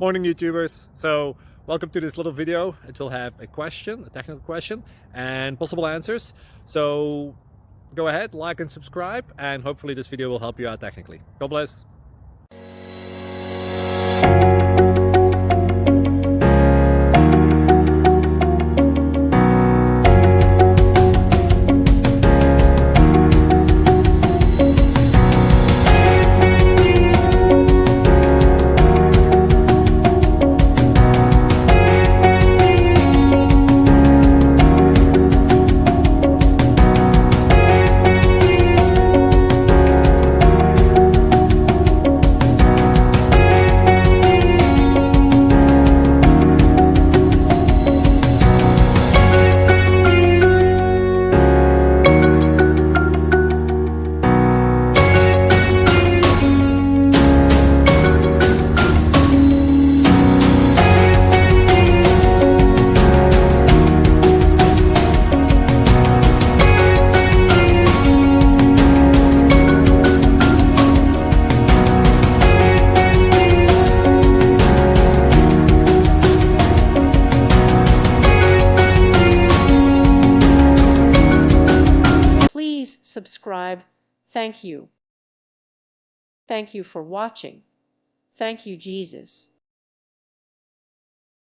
Morning YouTubers. So welcome to this little video. It will have a question, a technical question, and possible answers. So go ahead, like and subscribe, and hopefully this video will help you out technically. God bless. Please subscribe. Thank you. Thank you for watching. Thank you, Jesus.